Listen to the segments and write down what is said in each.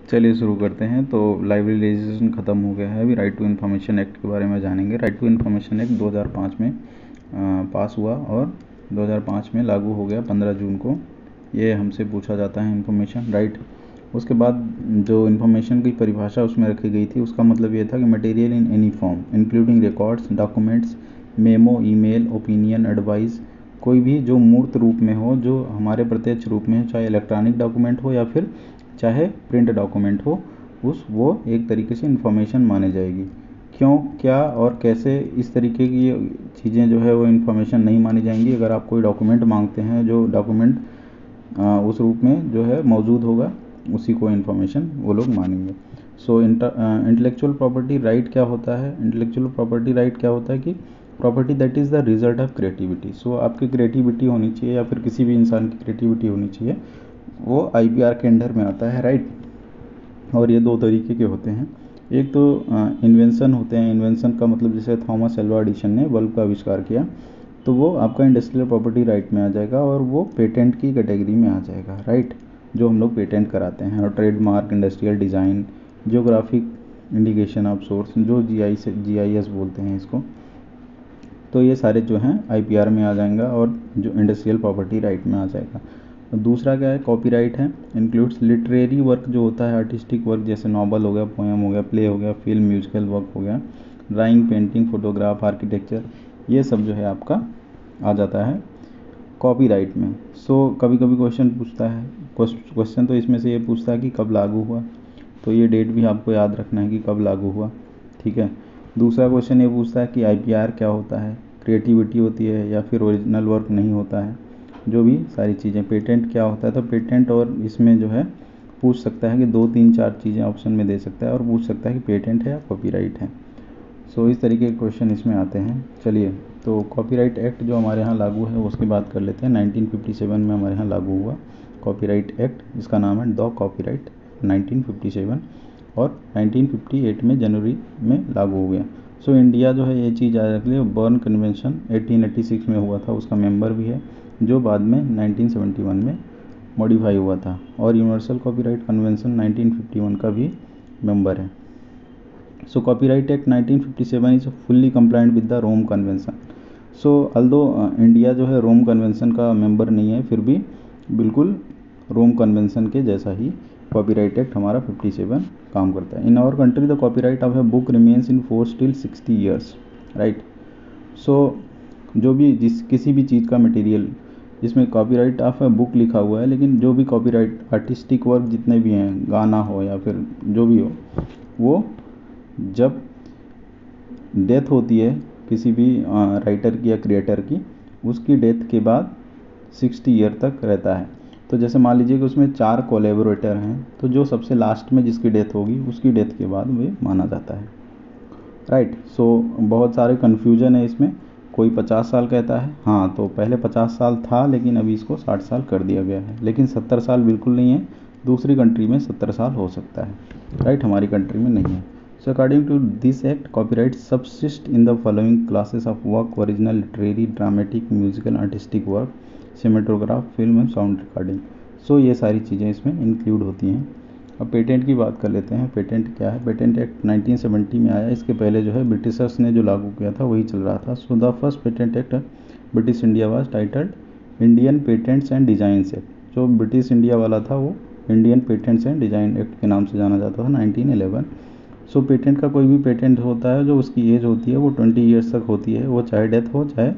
चलिए शुरू करते हैं। तो लाइब्रेरी लेजिस्लेशन ख़त्म हो गया है, अभी राइट टू इन्फॉर्मेशन एक्ट के बारे में जानेंगे। राइट टू इन्फॉर्मेशन एक्ट 2005 में पास हुआ और 2005 में लागू हो गया 15 जून को। ये हमसे पूछा जाता है इन्फॉर्मेशन राइट। उसके बाद जो इन्फॉर्मेशन की परिभाषा उसमें रखी गई थी, उसका मतलब ये था कि material in any form including records, documents, memo, email, opinion, advice, कोई भी जो मूर्त रूप में हो, जो हमारे प्रत्यक्ष रूप में हो, चाहे इलेक्ट्रॉनिक डॉक्यूमेंट हो या फिर चाहे प्रिंट डॉक्यूमेंट हो, वो एक तरीके से इन्फॉर्मेशन माने जाएगी। क्यों, क्या और कैसे इस तरीके की चीज़ें जो है वो इन्फॉर्मेशन नहीं मानी जाएंगी। अगर आप कोई डॉक्यूमेंट मांगते हैं, जो डॉक्यूमेंट उस रूप में जो है मौजूद होगा, उसी को इन्फॉर्मेशन वो लोग मानेंगे। सो इंटेलेक्चुअल प्रॉपर्टी राइट क्या होता है? इंटेलेक्चुअल प्रॉपर्टी राइट क्या होता है कि property that is the result of creativity. So आपकी क्रिएटिविटी होनी चाहिए या फिर किसी भी इंसान की क्रिएटिविटी होनी चाहिए, वो आईपीआर के अंडर में आता है राइट। और ये दो तरीके के होते हैं। एक तो इन्वेंशन होते हैं। इन्वेंशन का मतलब जैसे थॉमस एल्वा एडिसन ने बल्ब का आविष्कार किया, तो वो आपका इंडस्ट्रियल प्रॉपर्टी राइट में आ जाएगा और वो पेटेंट की कैटेगरी में आ जाएगा राइट, जो हम लोग पेटेंट कराते हैं। और trademark, industrial design, geographic indication of source, जो जीआईएस बोलते हैं इसको, तो ये सारे जो हैं आईपीआर में आ जाएंगे और जो इंडस्ट्रियल प्रॉपर्टी राइट में आ जाएगा। दूसरा क्या है? कॉपीराइट है। इंक्लूड्स लिटरेरी वर्क जो होता है, आर्टिस्टिक वर्क, जैसे नॉवल हो गया, पोएम हो गया, प्ले हो गया, फिल्म, म्यूजिकल वर्क हो गया, ड्राइंग, पेंटिंग, फोटोग्राफ, आर्किटेक्चर, ये सब जो है आपका आ जाता है कॉपीराइट में। सो कभी कभी क्वेश्चन पूछता है, क्वेश्चन तो इसमें से ये पूछता है कि कब लागू हुआ, तो ये डेट भी आपको याद रखना है कि कब लागू हुआ, ठीक है। दूसरा क्वेश्चन ये पूछता है कि आईपीआर क्या होता है, क्रिएटिविटी होती है या फिर ओरिजिनल वर्क नहीं होता है, जो भी सारी चीज़ें। पेटेंट क्या होता है, तो पेटेंट और इसमें जो है पूछ सकता है कि 2, 3, 4 चीज़ें ऑप्शन में दे सकता है और पूछ सकता है कि पेटेंट है या कॉपीराइट है। सो इस तरीके के क्वेश्चन इसमें आते हैं। चलिए, तो कॉपीराइट एक्ट जो हमारे यहाँ लागू है उसकी बात कर लेते हैं। 1957 में हमारे यहाँ लागू हुआ कॉपीराइट एक्ट, इसका नाम है द कॉपीराइट 1957, और 1958 में जनवरी में लागू हो गया। सो इंडिया जो है ये चीज़ याद रख लिया, बर्न कन्वेंशन 1886 में हुआ था, उसका मेंबर भी है, जो बाद में 1971 में मॉडिफाई हुआ था। और यूनिवर्सल कॉपीराइट कन्वेंशन 1951 का भी मेंबर है। So copyright act 1957 is fully compliant with the Rome convention. So although India जो है रोम कन्वेंशन का मेंबर नहीं है, फिर भी बिल्कुल रोम कन्वेंशन के जैसा ही कॉपीराइट एक्ट हमारा 57 काम करता है। In our country the copyright of a book remains in force till 60 years right. So जो भी किसी भी चीज़ का मटेरियल जिसमें कॉपीराइट ऑफ ए बुक लिखा हुआ है, लेकिन जो भी कॉपीराइट आर्टिस्टिक वर्क जितने भी हैं, गाना हो या फिर जो भी हो, वो जब डेथ होती है किसी भी राइटर की या क्रिएटर की, उसकी डेथ के बाद 60 ईयर तक रहता है। तो जैसे मान लीजिए कि उसमें 4 कोलैबोरेटर हैं, तो जो सबसे लास्ट में जिसकी डेथ होगी उसकी डेथ के बाद वे माना जाता है राइट। सो बहुत सारे कन्फ्यूजन है इसमें। कोई 50 साल कहता है, हाँ तो पहले 50 साल था लेकिन अभी इसको 60 साल कर दिया गया है, लेकिन 70 साल बिल्कुल नहीं है। दूसरी कंट्री में 70 साल हो सकता है राइट, हमारी कंट्री में नहीं है। So according to this act copyright subsist in the following classes of work: original, literary, dramatic, musical, artistic work, cinematograph, film and sound recording. So ये सारी चीज़ें इसमें इंक्लूड होती हैं। अब पेटेंट की बात कर लेते हैं। पेटेंट क्या है? पेटेंट एक्ट 1970 में आया। इसके पहले जो है ब्रिटिशर्स ने जो लागू किया था वही चल रहा था। So the first patent act British India was titled Indian patents and designs act. जो ब्रिटिश इंडिया वाला था वो Indian patents and design act के नाम से जाना जाता था, 1911। सो पेटेंट का कोई भी पेटेंट होता है, जो उसकी एज होती है वो 20 ईयर्स तक होती है, वो चाहे डेथ हो चाहे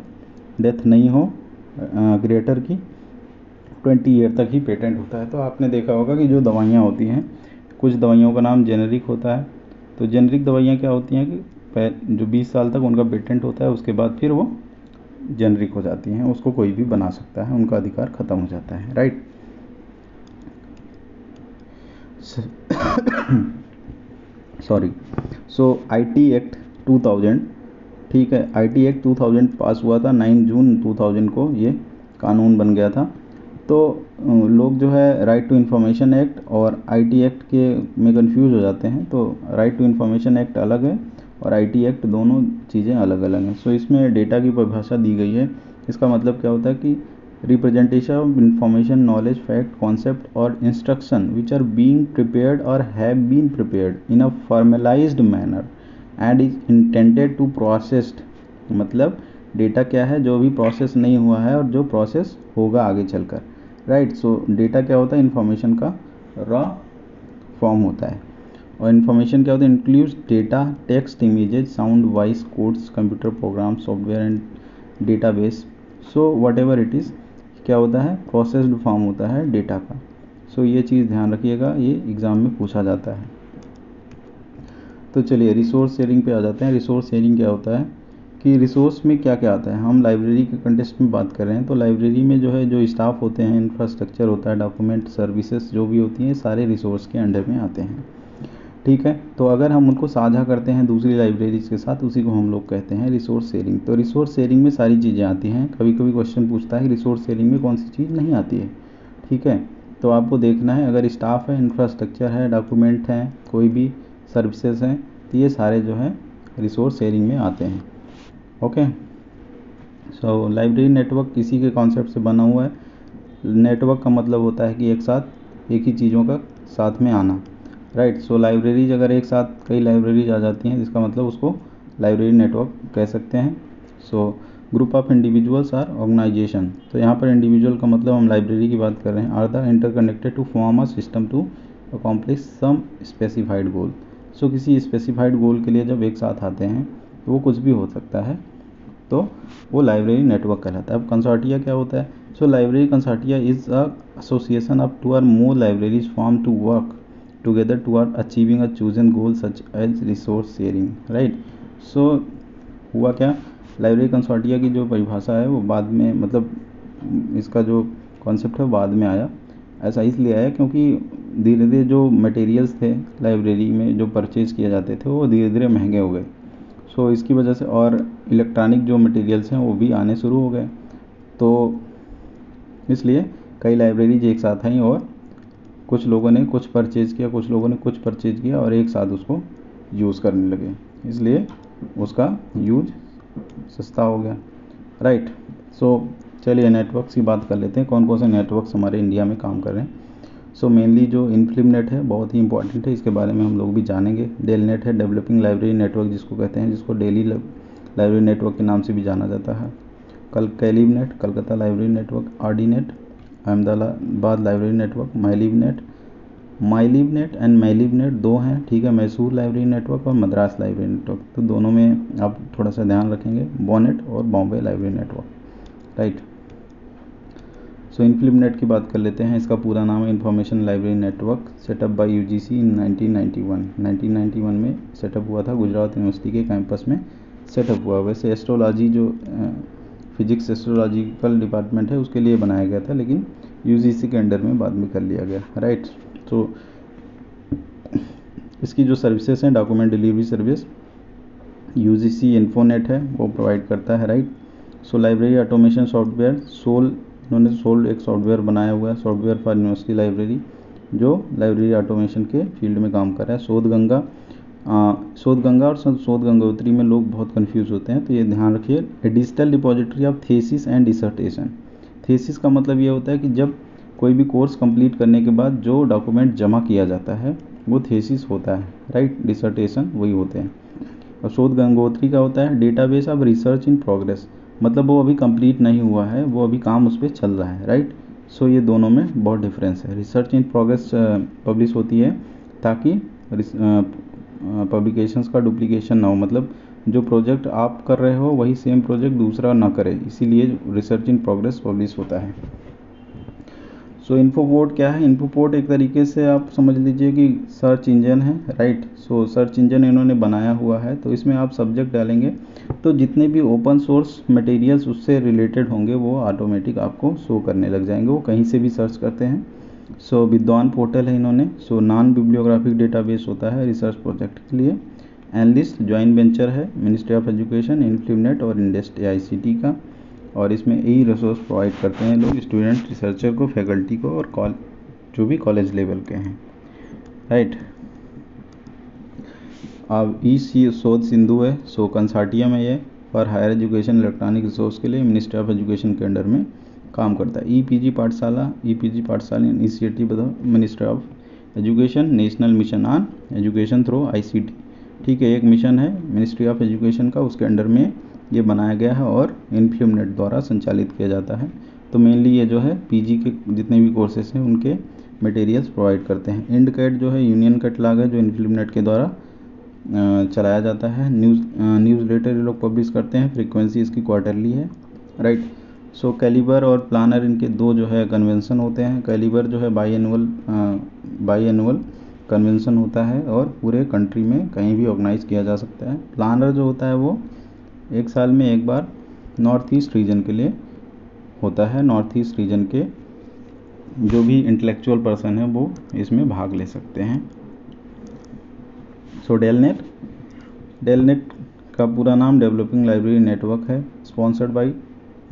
डेथ नहीं हो क्रिएटर की, 20 ईयर तक ही पेटेंट होता है। तो आपने देखा होगा कि जो दवाइयाँ होती हैं, कुछ दवाइयों का नाम जेनेरिक होता है। तो जेनेरिक दवाइयाँ क्या होती हैं कि जो 20 साल तक उनका पेटेंट होता है, उसके बाद फिर वो जेनेरिक हो जाती हैं, उसको कोई भी बना सकता है, उनका अधिकार ख़त्म हो जाता है right. Sorry. So IT act 2000, ठीक है, आईटी एक्ट 2000 पास हुआ था 9 जून 2000 को, ये कानून बन गया था। तो लोग जो है राइट टू इन्फॉर्मेशन एक्ट और आईटी एक्ट के में कंफ्यूज हो जाते हैं। तो राइट टू इन्फॉर्मेशन एक्ट अलग है और आईटी एक्ट, दोनों चीज़ें अलग अलग हैं। सो इसमें डेटा की परिभाषा दी गई है। इसका मतलब क्या होता है कि representation of information, knowledge, fact, concept or instruction which are being prepared or have been prepared in a formalized manner and is intended to processed। मतलब डेटा क्या है, जो भी प्रोसेस नहीं हुआ है और जो प्रोसेस होगा आगे चलकर, राइट। सो डेटा क्या होता है, इन्फॉर्मेशन का रॉ फॉर्म होता है। और इन्फॉर्मेशन क्या होता है, includes data, text, images, sound, voice, codes, computer program, software and database. So what ever it is, क्या होता है, प्रोसेस्ड फॉर्म होता है डेटा का। सो ये चीज़ ध्यान रखिएगा, ये एग्ज़ाम में पूछा जाता है। तो चलिए रिसोर्स शेयरिंग पे आ जाते हैं। रिसोर्स शेयरिंग क्या होता है कि रिसोर्स में क्या क्या आता है। हम लाइब्रेरी के कंटेक्स्ट में बात कर रहे हैं, तो लाइब्रेरी में जो है जो स्टाफ होते हैं, इंफ्रास्ट्रक्चर होता है, डॉक्यूमेंट, सर्विसेज जो भी होती हैं, सारे रिसोर्स के अंडर में आते हैं, ठीक है। तो अगर हम उनको साझा करते हैं दूसरी लाइब्रेरीज के साथ, उसी को हम लोग कहते हैं रिसोर्स शेयरिंग। तो रिसोर्स शेयरिंग में सारी चीज़ें आती हैं। कभी कभी क्वेश्चन पूछता है कि रिसोर्स शेयरिंग में कौन सी चीज़ नहीं आती है, ठीक है। तो आपको देखना है, अगर स्टाफ है, इंफ्रास्ट्रक्चर है, डॉक्यूमेंट हैं, कोई भी सर्विसेज हैं, तो ये सारे जो है रिसोर्स शेयरिंग में आते हैं, ओके। सो लाइब्रेरी नेटवर्क इसी के कॉन्सेप्ट से बना हुआ है। नेटवर्क का मतलब होता है कि एक साथ एक ही चीज़ों का साथ में आना, राइट। सो लाइब्रेरीज अगर एक साथ कई लाइब्रेरीज आ जाती हैं, जिसका मतलब उसको लाइब्रेरी नेटवर्क कह सकते हैं। So group of individuals or organisation. तो यहाँ पर इंडिविजुअल का मतलब हम लाइब्रेरी की बात कर रहे हैं, are the interconnected to form a system to accomplish some specified goal. So किसी स्पेसिफाइड गोल के लिए जब एक साथ आते हैं तो वो कुछ भी हो सकता है, तो वो लाइब्रेरी नेटवर्क कहलाता है। अब कंसोर्टिया क्या होता है, so library consortia is a association of two और more libraries form to work together toward achieving a chosen goal such as resource sharing, right. So हुआ क्या, लाइब्रेरी कंसोर्टिया की जो परिभाषा है वो बाद में, मतलब इसका जो कॉन्सेप्ट है वो बाद में आया। ऐसा इसलिए आया क्योंकि धीरे धीरे जो मटेरियल्स थे लाइब्रेरी में जो परचेज़ किए जाते थे वो धीरे धीरे महंगे हो गए। सो इसकी वजह से और इलेक्ट्रॉनिक जो मटेरियल्स हैं वो भी आने शुरू हो गए, तो इसलिए कई लाइब्रेरीज एक साथ आई और कुछ लोगों ने कुछ परचेज़ किया, कुछ लोगों ने कुछ परचेज़ किया और एक साथ उसको यूज़ करने लगे, इसलिए उसका यूज सस्ता हो गया, राइट। सो चलिए नेटवर्क्स की बात कर लेते हैं, कौन कौन से नेटवर्क्स हमारे इंडिया में काम कर रहे हैं। सो मेनली जो इन्फिल्मनेट है बहुत ही इंपॉर्टेंट है, इसके बारे में हम लोग भी जानेंगे। डेलनेट है, डेवलपिंग लाइब्रेरी नेटवर्क जिसको कहते हैं, जिसको डेली लाइब्रेरी नेटवर्क के नाम से भी जाना जाता है। CALIBNET, Calcutta library network. ADINET, Ahmedabad library network. MYLIBNET and MALIBNET दो हैं, ठीक है। मैसूर लाइब्रेरी नेटवर्क और मद्रास लाइब्रेरी नेटवर्क, तो दोनों में आप थोड़ा सा ध्यान रखेंगे। बॉनेट और Bombay library network, right. So INFLIBNET की बात कर लेते हैं। इसका पूरा नाम है information library network, setup by UGC in 1991 में सेटअप हुआ था, गुजरात यूनिवर्सिटी के कैंपस में सेटअप हुआ। वैसे एस्ट्रोलॉजी जो फिजिक्स एस्ट्रोलॉजिकल डिपार्टमेंट है उसके लिए बनाया गया था, लेकिन यूजीसी के अंडर में बाद में कर लिया गया, राइट। तो इसकी जो सर्विसेज हैं, डॉक्यूमेंट डिलीवरी सर्विस यूजीसी इन्फोनेट है वो प्रोवाइड करता है, राइट। सो लाइब्रेरी ऑटोमेशन सॉफ्टवेयर, इन्होंने सोल एक सॉफ्टवेयर बनाया हुआ है, सॉफ्टवेयर फॉर यूनिवर्सिटी लाइब्रेरी, जो लाइब्रेरी ऑटोमेशन के फील्ड में काम कर रहा है। शोध गंगा और शोध गंगोत्री में लोग बहुत कंफ्यूज होते हैं, तो ये ध्यान रखिए। A digital depository of thesis and dissertation. Thesis का मतलब ये होता है कि जब कोई भी कोर्स कंप्लीट करने के बाद जो डॉक्यूमेंट जमा किया जाता है वो थीसिस होता है, राइट। डिसर्टेशन वही होते हैं। और शोध गंगोत्री का होता है database of research in progress, मतलब वो अभी कंप्लीट नहीं हुआ है, वो अभी काम उस पर चल रहा है, राइट। सो ये दोनों में बहुत डिफरेंस है। रिसर्च इन प्रोग्रेस पब्लिश होती है ताकि पब्लिकेशंस का डुप्लीकेशन ना हो, मतलब जो प्रोजेक्ट आप कर रहे हो वही सेम प्रोजेक्ट दूसरा ना करे, इसीलिए रिसर्च इन प्रोग्रेस पब्लिश होता है। सो इन्फोपोर्ट क्या है, इन्फोपोर्ट एक तरीके से आप समझ लीजिए कि सर्च इंजन है, राइट। सो सर्च इंजन इन्होंने बनाया हुआ है, तो इसमें आप सब्जेक्ट डालेंगे तो जितने भी ओपन सोर्स मटेरियल्स उससे रिलेटेड होंगे वो ऑटोमेटिक आपको शो करने लग जाएंगे, वो कहीं से भी सर्च करते हैं। सो विद्वान पोर्टल है इन्होंने। सो नॉन बिब्लियोग्राफिक डेटाबेस होता है रिसर्च प्रोजेक्ट के लिए। एनलिस्ट जॉइंट वेंचर है मिनिस्ट्री ऑफ एजुकेशन, इन्फ्लिमनेट और इंडस्ट AICT का, और इसमें यही रिसोर्स प्रोवाइड करते हैं लोग स्टूडेंट रिसर्चर को, फैकल्टी को और जो भी कॉलेज लेवल के हैं, राइट। अब शोध सिंधु है, कंसोर्टियम है ये for higher education electronic resource के लिए मिनिस्ट्री ऑफ एजुकेशन के अंडर में काम करता है। EPG Pathshala initiative the ministry of education, national mission on education through ICT. ठीक है, एक मिशन है मिनिस्ट्री ऑफ एजुकेशन का, उसके अंडर में ये बनाया गया है और इन्फ्यूमनेट द्वारा संचालित किया जाता है। तो मेनली ये जो है पीजी के जितने भी कोर्सेज हैं उनके मटेरियल्स प्रोवाइड करते हैं। इंड कैट जो है यूनियन कैट लाग है जो इन्फ्यूमनेट के द्वारा चलाया जाता है। न्यूज़ लेटर ये लोग पब्लिश करते हैं, फ्रीक्वेंसी इसकी क्वार्टरली है, राइट। सो कैलिबर और प्लानर इनके दो जो है कन्वेंशन होते हैं। कैलिबर जो है बाई एनुअल कन्वेंशन होता है और पूरे कंट्री में कहीं भी ऑर्गेनाइज किया जा सकता है। प्लानर जो होता है वो एक साल में एक बार नॉर्थ ईस्ट रीजन के लिए होता है। नॉर्थ ईस्ट रीजन के जो भी इंटेलेक्चुअल पर्सन है वो इसमें भाग ले सकते हैं। सो डेलनेट का पूरा नाम डेवलपिंग लाइब्रेरी नेटवर्क है, स्पॉन्सर्ड बाय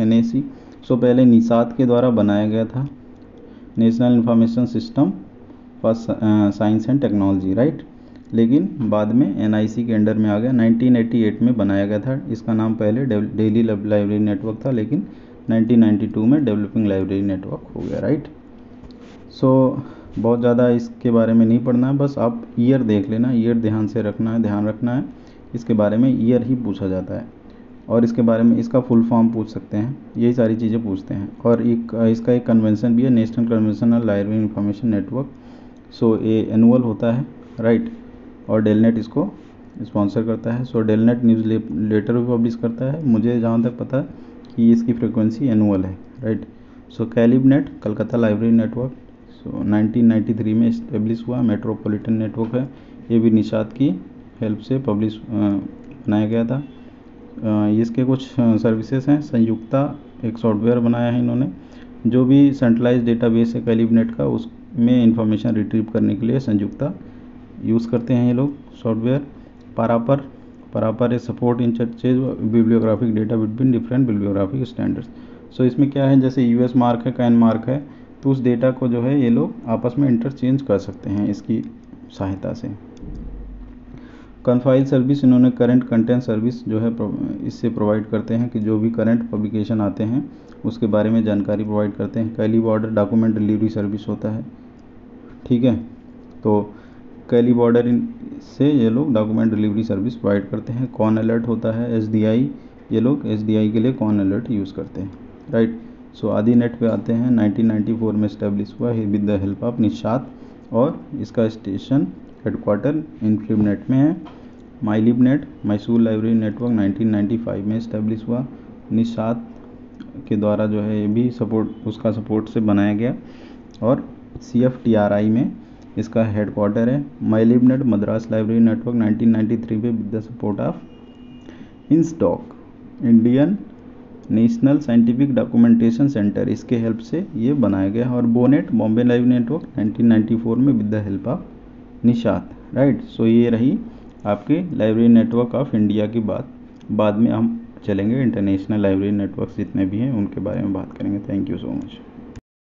एनएसी। सो पहले निसात के द्वारा बनाया गया था, national information system for science and technology, right. लेकिन बाद में एनआईसी के अंडर में आ गया। 1988 में बनाया गया था। इसका नाम पहले डेली लाइब्रेरी नेटवर्क था, लेकिन 1992 में डेवलपिंग लाइब्रेरी नेटवर्क हो गया, राइट। सो बहुत ज़्यादा इसके बारे में नहीं पढ़ना है, बस आप ईयर देख लेना, ईयर ध्यान रखना है। इसके बारे में ईयर ही पूछा जाता है और इसके बारे में इसका फुल फॉर्म पूछ सकते हैं, यही सारी चीज़ें पूछते हैं। और इसका एक कन्वेंशन भी है, national convention on library information network. So ये एनुअल होता है, राइट। और डेलनेट इसको स्पॉन्सर करता है। सो डेलनेट न्यूज़ लेटर भी पब्लिश करता है, मुझे जहाँ तक पता है कि इसकी फ्रिक्वेंसी एनुअल है, राइट। सो कैलिबनेट कलकत्ता लाइब्रेरी नेटवर्क 1993 में इस्टेब्लिश हुआ, मेट्रोपॉलिटन नेटवर्क है। ये भी निशात की हेल्प से बनाया गया था। इसके कुछ सर्विसेज हैं। संयुक्ता एक सॉफ्टवेयर बनाया है इन्होंने, जो भी सेंट्रलाइज डेटाबेस है कैलिबनेट का उसमें इंफॉर्मेशन रिट्रीव करने के लिए संयुक्ता यूज़ करते हैं ये लोग सॉफ्टवेयर। पारापर a support interchange bibliographic data between different bibliographic standards. So इसमें क्या है, जैसे यूएस मार्क है, कैन मार्क है, तो उस डेटा को जो है ये लोग आपस में इंटरचेंज कर सकते हैं इसकी सहायता से। कन्फाइल सर्विस इन्होंने करंट कंटेंट सर्विस जो है इससे प्रोवाइड करते हैं कि जो भी करंट पब्लिकेशन आते हैं उसके बारे में जानकारी प्रोवाइड करते हैं। कैली बॉर्डर डॉक्यूमेंट डिलीवरी सर्विस होता है, ठीक है। तो कैली बॉर्डर से ये लोग डॉक्यूमेंट डिलीवरी सर्विस प्रोवाइड करते हैं। कॉन अलर्ट होता है, एसडीआई, ये लोग एसडीआई के लिए कॉन अलर्ट यूज़ करते हैं, राइट। सो आदि नेट पे आते हैं। 1994 में इस्टेब्लिश हुआ है with the help of Nishat और इसका स्टेशन हेडक्वार्टर इन्फ्यूमनेट में है। माइलिबनेट मैसूर लाइब्रेरी नेटवर्क 1995 में इस्टेब्लिश हुआ, निशात के द्वारा जो है ये भी उसका सपोर्ट से बनाया गया। और CFTRI में इसका हेडक्वार्टर है। माइलिबनेट मद्रास लाइब्रेरी नेटवर्क 1993 में with the support of INSDOC Indian national scientific documentation centre, इसके हेल्प से ये बनाया गया। और बोनेट बॉम्बे लाइब्रेरी नेटवर्क 1994 में with the help of NISSAT, right. So ये रही आपके लाइब्रेरी नेटवर्क ऑफ इंडिया की बात। बाद में हम चलेंगे इंटरनेशनल लाइब्रेरी नेटवर्क जितने भी हैं उनके बारे में बात करेंगे। Thank you so much.